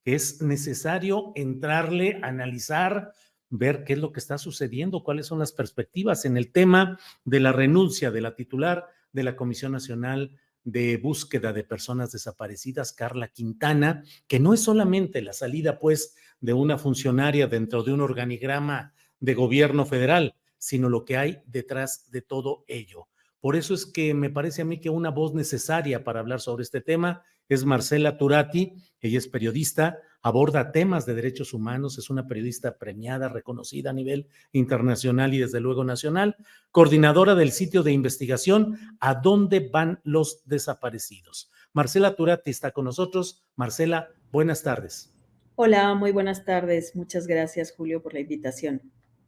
que es necesario entrarle, analizar, ver qué es lo que está sucediendo, cuáles son las perspectivas en el tema de la renuncia de la titular de la Comisión Nacional de Búsqueda de Personas Desaparecidas, Carla Quintana, que no es solamente la salida, pues, de una funcionaria dentro de un organigrama de gobierno federal, sino lo que hay detrás de todo ello. Por eso es que me parece a mí que una voz necesaria para hablar sobre este tema es Marcela Turati. Ella es periodista, aborda temas de derechos humanos, es una periodista premiada, reconocida a nivel internacional y desde luego nacional, coordinadora del sitio de investigación ¿A dónde van los desaparecidos? Marcela Turati está con nosotros. Marcela, buenas tardes. Hola, muy buenas tardes. Muchas gracias, Julio, por la invitación.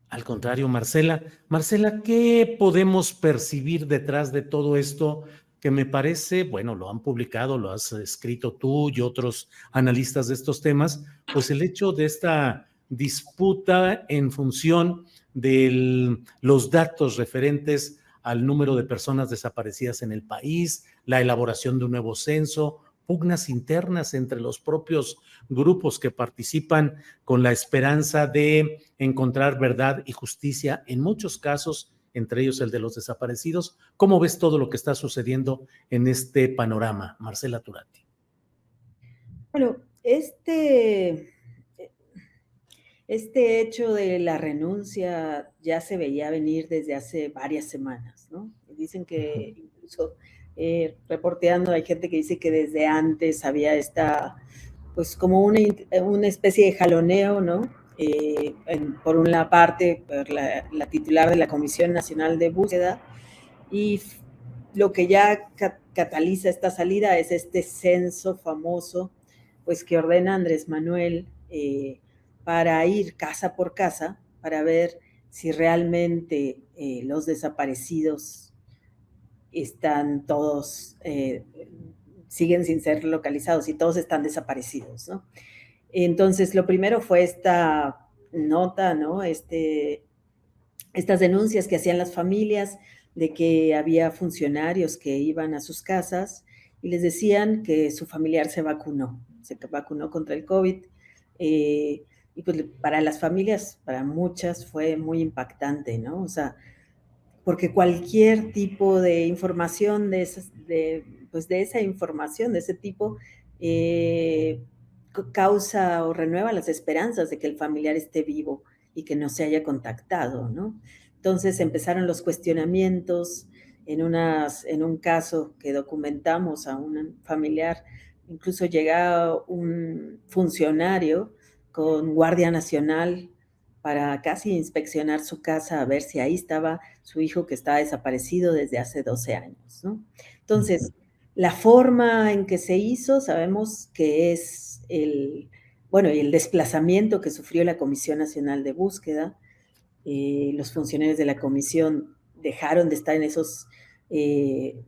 Al contrario, Marcela. Marcela, ¿qué podemos percibir detrás de todo esto que me parece, bueno, lo han publicado, lo has escrito tú y otros analistas de estos temas, pues el hecho de esta disputa en función de los datos referentes al número de personas desaparecidas en el país, la elaboración de un nuevo censo, pugnas internas entre los propios grupos que participan con la esperanza de encontrar verdad y justicia en muchos casos, entre ellos el de los desaparecidos. ¿Cómo ves todo lo que está sucediendo en este panorama, Marcela Turati? Bueno, este hecho de la renuncia ya se veía venir desde hace varias semanas, ¿no? Dicen que incluso reporteando hay gente que dice que desde antes había pues como una especie de jaloneo, ¿no? Por una parte, por la titular de la Comisión Nacional de Búsqueda, y lo que ya cataliza esta salida es este censo famoso, pues que ordena Andrés Manuel para ir casa por casa para ver si realmente los desaparecidos están todos, siguen sin ser localizados y todos están desaparecidos, ¿no? Entonces, lo primero fue esta nota, ¿no? Estas denuncias que hacían las familias de que había funcionarios que iban a sus casas y les decían que su familiar se vacunó contra el COVID. Y pues para las familias, para muchas, fue muy impactante, ¿no? O sea, porque cualquier tipo de información pues de esa información, de ese tipo, causa o renueva las esperanzas de que el familiar esté vivo y que no se haya contactado, ¿no? Entonces empezaron los cuestionamientos en un caso que documentamos a un familiar, incluso llega un funcionario con Guardia Nacional para casi inspeccionar su casa a ver si ahí estaba su hijo que estaba desaparecido desde hace 12 años, ¿no? Entonces, la forma en que se hizo, sabemos que es bueno, y el desplazamiento que sufrió la Comisión Nacional de Búsqueda. Los funcionarios de la comisión dejaron de estar en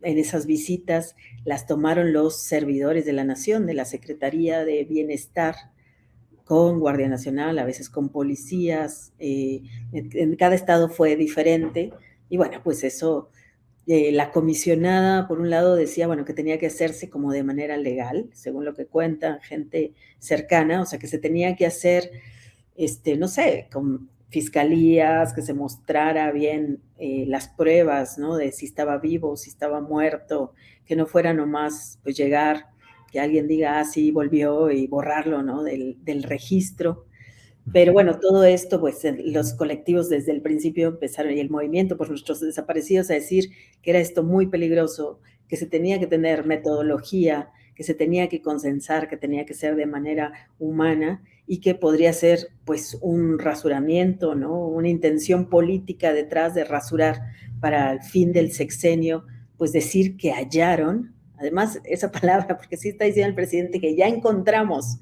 esas visitas, las tomaron los servidores de la Nación, de la Secretaría de Bienestar, con Guardia Nacional, a veces con policías. En cada estado fue diferente. Y bueno, pues eso, la comisionada, por un lado, decía, bueno, que tenía que hacerse como de manera legal, según lo que cuenta gente cercana, o sea, que se tenía que hacer, no sé, con fiscalías, que se mostrara bien las pruebas, ¿no? De si estaba vivo, si estaba muerto, que no fuera nomás, pues llegar, que alguien diga, ah, sí, volvió y borrarlo, ¿no? Del registro. Pero bueno, todo esto, pues los colectivos desde el principio empezaron, y el movimiento por nuestros desaparecidos, a decir que era esto muy peligroso, que se tenía que tener metodología, que se tenía que consensar, que tenía que ser de manera humana y que podría ser pues un rasuramiento, ¿no? Una intención política detrás de rasurar para el fin del sexenio, pues decir que hallaron, además esa palabra, porque sí está diciendo el presidente que ya encontramos,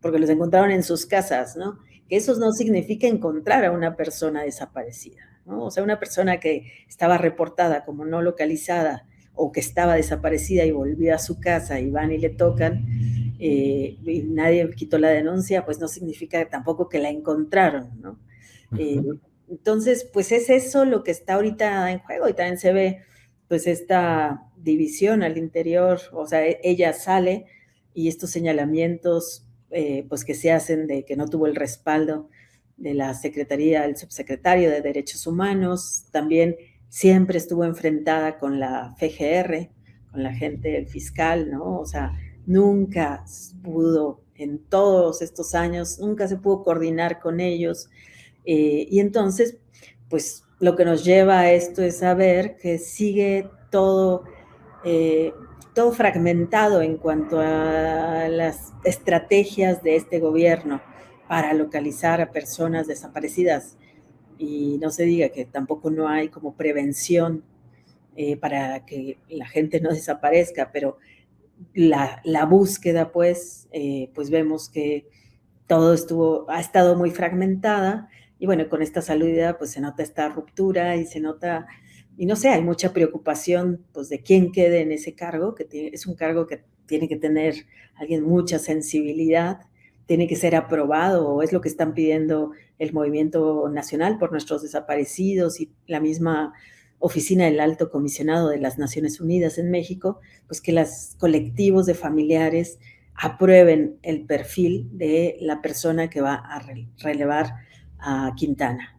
porque los encontraron en sus casas, ¿no? Que eso no significa encontrar a una persona desaparecida, ¿no? O sea, una persona que estaba reportada como no localizada o que estaba desaparecida y volvió a su casa y van y le tocan y nadie quitó la denuncia, pues no significa tampoco que la encontraron, ¿no? Entonces, pues es eso lo que está ahorita en juego y también se ve pues esta división al interior, o sea, ella sale y estos señalamientos pues que se hacen de que no tuvo el respaldo de la Secretaría, el subsecretario de Derechos Humanos, también siempre estuvo enfrentada con la FGR, con la gente del fiscal, ¿no? O sea, nunca pudo, en todos estos años, nunca se pudo coordinar con ellos. Y entonces, pues lo que nos lleva a esto es saber que sigue todo, todo fragmentado en cuanto a las estrategias de este gobierno para localizar a personas desaparecidas. Y no se diga que tampoco no hay como prevención para que la gente no desaparezca, pero la búsqueda, pues vemos que todo ha estado muy fragmentada, y bueno, con esta salida pues se nota esta ruptura y se nota, y no sé, hay mucha preocupación pues de quién quede en ese cargo, es un cargo que tiene que tener alguien mucha sensibilidad, tiene que ser aprobado, o es lo que están pidiendo el Movimiento Nacional por Nuestros Desaparecidos y la misma Oficina del Alto Comisionado de las Naciones Unidas en México, pues que los colectivos de familiares aprueben el perfil de la persona que va a relevar a Quintana.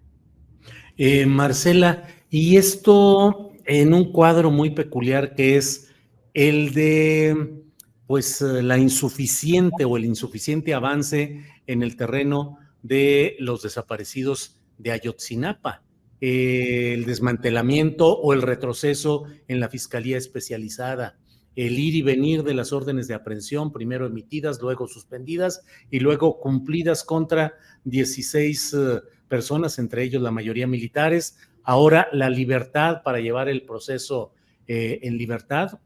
Marcela, y esto en un cuadro muy peculiar que es el de pues la insuficiente o el insuficiente avance en el terreno de los desaparecidos de Ayotzinapa, el desmantelamiento o el retroceso en la Fiscalía Especializada, el ir y venir de las órdenes de aprehensión, primero emitidas, luego suspendidas y luego cumplidas contra 16 personas, entre ellos la mayoría militares. Ahora la libertad para llevar el proceso en libertad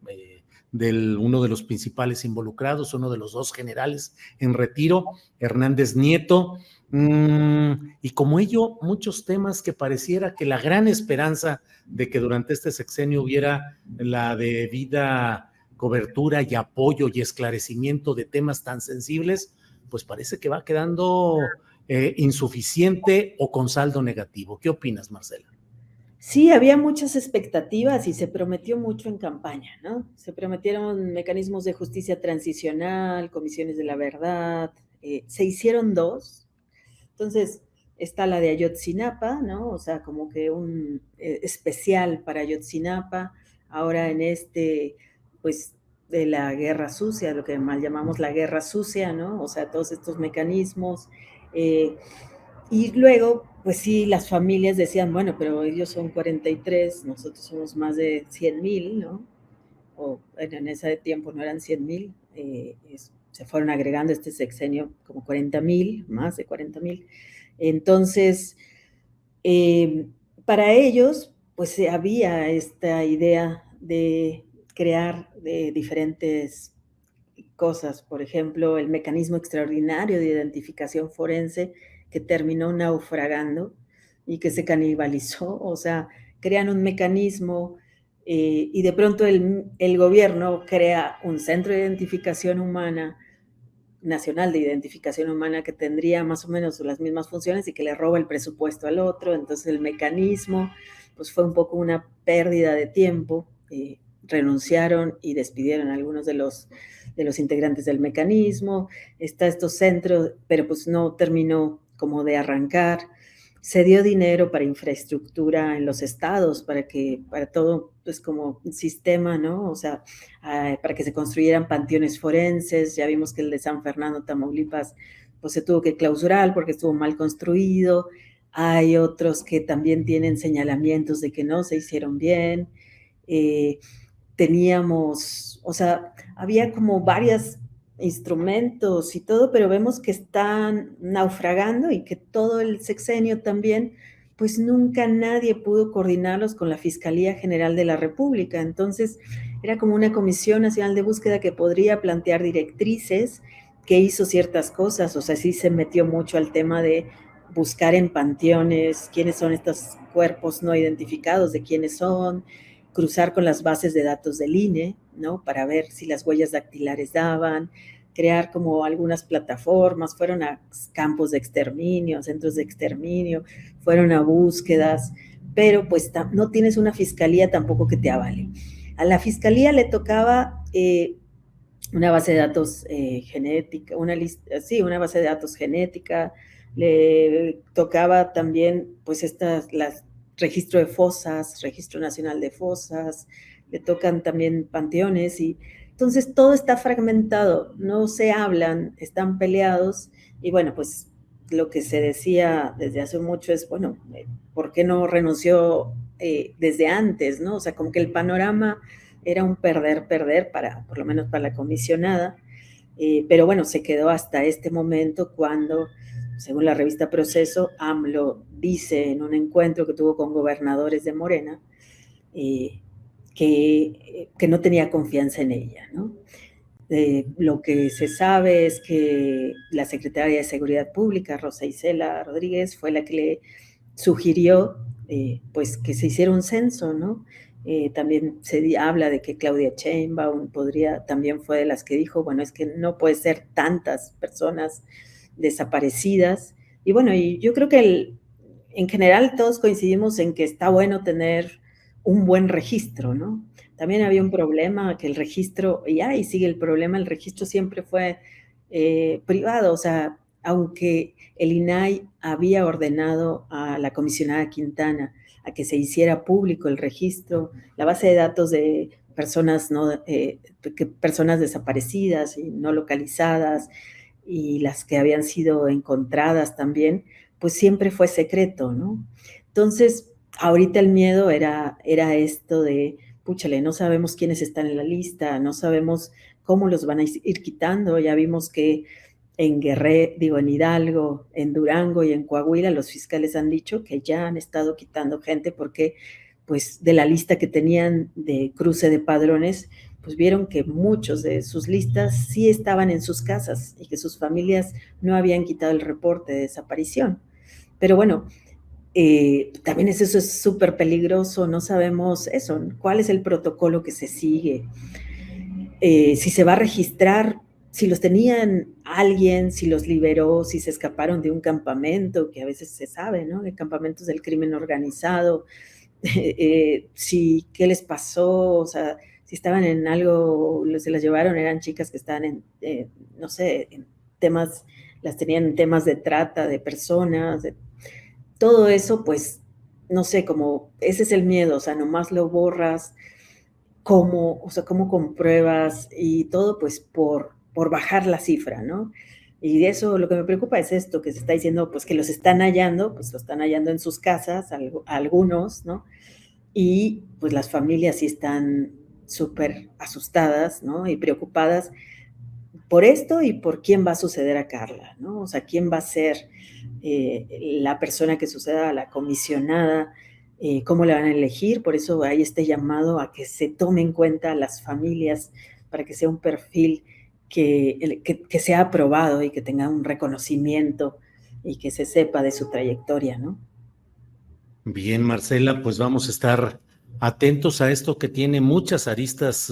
de uno de los principales involucrados, uno de los dos generales en retiro, Hernández Nieto. Y como ello, muchos temas que pareciera que la gran esperanza de que durante este sexenio hubiera la debida cobertura y apoyo y esclarecimiento de temas tan sensibles, pues parece que va quedando insuficiente o con saldo negativo. ¿Qué opinas, Marcela? Sí, había muchas expectativas y se prometió mucho en campaña, ¿no? Se prometieron mecanismos de justicia transicional, comisiones de la verdad, se hicieron dos. Entonces, está la de Ayotzinapa, ¿no? O sea, como que un especial para Ayotzinapa, ahora en pues, de la guerra sucia, lo que mal llamamos la guerra sucia, ¿no? O sea, todos estos mecanismos. Y luego, pues sí, las familias decían, bueno, pero ellos son 43, nosotros somos más de 100,000, ¿no? O en ese tiempo no eran 100,000, se fueron agregando este sexenio como 40,000, más de 40,000. Entonces, para ellos, pues había esta idea de crear de diferentes cosas, por ejemplo, el mecanismo extraordinario de identificación forense que terminó naufragando y que se canibalizó, o sea, crean un mecanismo y de pronto el gobierno crea un centro de identificación humana, nacional de identificación humana, que tendría más o menos las mismas funciones y que le roba el presupuesto al otro. Entonces el mecanismo pues fue un poco una pérdida de tiempo, renunciaron y despidieron a algunos de los integrantes del mecanismo. Está estos centros, pero pues no terminó como de arrancar. Se dio dinero para infraestructura en los estados, para todo, pues como un sistema, ¿no? O sea, para que se construyeran panteones forenses. Ya vimos que el de San Fernando, Tamaulipas, pues se tuvo que clausurar porque estuvo mal construido. Hay otros que también tienen señalamientos de que no se hicieron bien. Teníamos, o sea, había como varios instrumentos y todo, pero vemos que están naufragando y que todo el sexenio también, pues nunca nadie pudo coordinarlos con la Fiscalía General de la República. Entonces, era como una Comisión Nacional de Búsqueda que podría plantear directrices, que hizo ciertas cosas, o sea, sí se metió mucho al tema de buscar en panteones quiénes son estos cuerpos no identificados, de quiénes son, cruzar con las bases de datos del INE, ¿no? Para ver si las huellas dactilares daban, crear como algunas plataformas, fueron a campos de exterminio, centros de exterminio, fueron a búsquedas, pero pues no tienes una fiscalía tampoco que te avale. A la fiscalía le tocaba una base de datos genética, una base de datos genética. Le tocaba también, pues, registro de fosas, Registro Nacional de Fosas, le tocan también panteones, y entonces todo está fragmentado, no se hablan, están peleados, y bueno, pues lo que se decía desde hace mucho es, bueno, ¿por qué no renunció desde antes, no? O sea, como que el panorama era un perder-perder por lo menos para la comisionada, pero bueno, se quedó hasta este momento cuando, según la revista Proceso, AMLO dice en un encuentro que tuvo con gobernadores de Morena, que no tenía confianza en ella, ¿no? Lo que se sabe es que la secretaria de Seguridad Pública, Rosa Isela Rodríguez, fue la que le sugirió pues que se hiciera un censo, ¿no? También se habla de que Claudia Sheinbaum también fue de las que dijo, bueno, es que no puede ser tantas personas desaparecidas. Y bueno, y yo creo que en general todos coincidimos en que está bueno tener un buen registro, ¿no? También había un problema que el registro, y ahí sigue el problema, el registro siempre fue privado, o sea, aunque el INAI había ordenado a la comisionada Quintana a que se hiciera público el registro, la base de datos de personas, personas desaparecidas y no localizadas, y las que habían sido encontradas también, pues siempre fue secreto, ¿no? Entonces, ahorita el miedo era esto de, púchale, no sabemos quiénes están en la lista, no sabemos cómo los van a ir quitando. Ya vimos que en en Hidalgo, en Durango y en Coahuila, los fiscales han dicho que ya han estado quitando gente porque, pues, de la lista que tenían de cruce de padrones, pues vieron que muchos de sus listas sí estaban en sus casas y que sus familias no habían quitado el reporte de desaparición. Pero bueno, también eso es súper peligroso, no sabemos eso, cuál es el protocolo que se sigue, si se va a registrar, si los tenían alguien, si los liberó, si se escaparon de un campamento, que a veces se sabe, ¿no? De campamentos del crimen organizado, qué les pasó, o sea, si estaban en algo, se las llevaron, eran chicas que estaban no sé, en temas, las tenían en temas de trata de personas, todo eso, pues, no sé, como ese es el miedo, o sea, nomás lo borras, o sea, cómo compruebas y todo, pues, por bajar la cifra, ¿no? Y de eso lo que me preocupa es esto, que se está diciendo, pues, que los están hallando, pues, los están hallando en sus casas, algunos, ¿no? Y, pues, las familias sí están súper asustadas, ¿no? Y preocupadas por esto y por quién va a suceder a Carla, ¿no? O sea, quién va a ser la persona que suceda a la comisionada, cómo la van a elegir. Por eso hay este llamado a que se tome en cuenta a las familias para que sea un perfil que sea aprobado y que tenga un reconocimiento y que se sepa de su trayectoria, ¿no? Bien, Marcela, pues vamos a estar atentos a esto que tiene muchas aristas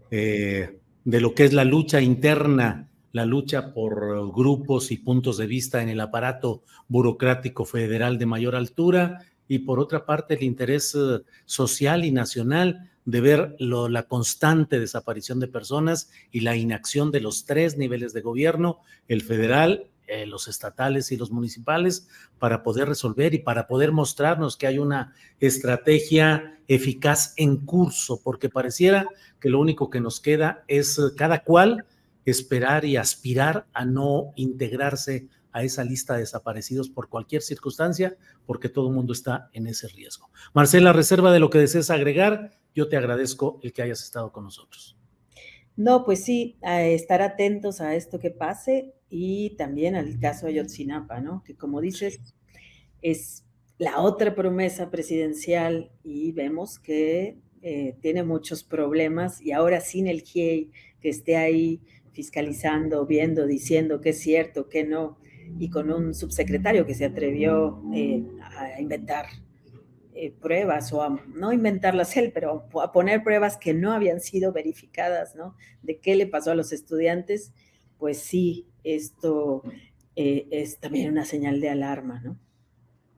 de lo que es la lucha interna, la lucha por grupos y puntos de vista en el aparato burocrático federal de mayor altura, y por otra parte el interés social y nacional de ver la constante desaparición de personas y la inacción de los tres niveles de gobierno, el federal, los estatales y los municipales, para poder resolver y para poder mostrarnos que hay una estrategia eficaz en curso, porque pareciera que lo único que nos queda es cada cual esperar y aspirar a no integrarse a esa lista de desaparecidos por cualquier circunstancia, porque todo el mundo está en ese riesgo. Marcela, reserva de lo que desees agregar, yo te agradezco el que hayas estado con nosotros. No, pues sí, a estar atentos a esto que pase y también al caso Ayotzinapa, ¿no? Que como dices, es la otra promesa presidencial y vemos que tiene muchos problemas, y ahora sin el GIEI que esté ahí fiscalizando, viendo, diciendo qué es cierto, qué no, y con un subsecretario que se atrevió a inventar pruebas, o a no inventarlas él, pero a poner pruebas que no habían sido verificadas, ¿no? De qué le pasó a los estudiantes, pues sí, esto es también una señal de alarma, ¿no?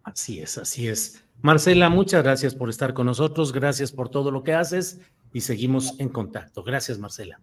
Así es, así es. Marcela, muchas gracias por estar con nosotros, gracias por todo lo que haces y seguimos en contacto. Gracias, Marcela.